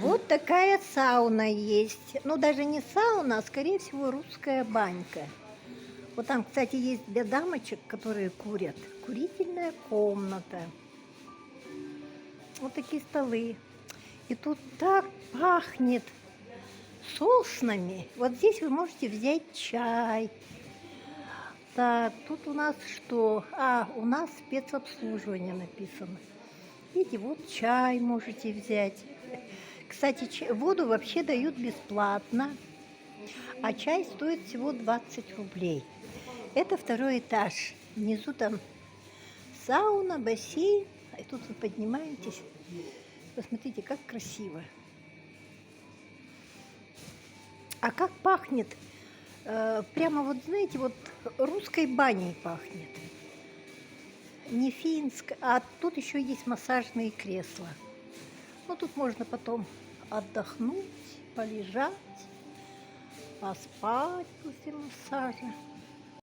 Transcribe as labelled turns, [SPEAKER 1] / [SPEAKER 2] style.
[SPEAKER 1] Вот такая сауна есть. Ну, даже не сауна, а, скорее всего, русская банька. Вот там, кстати, есть для дамочек, которые курят, курительная комната. Вот такие столы. И тут так пахнет соснами. Вот здесь вы можете взять чай. Так, тут у нас что? У нас спецобслуживание написано. Видите, вот чай можете взять. Кстати, воду вообще дают бесплатно, а чай стоит всего 20 рублей. Это второй этаж. Внизу там сауна, бассейн. И тут вы поднимаетесь. Посмотрите, как красиво. А как пахнет? Прямо вот, знаете, вот русской баней пахнет. Не финск, а тут еще есть массажные кресла. Ну, тут можно потом отдохнуть, полежать, поспать после массажа.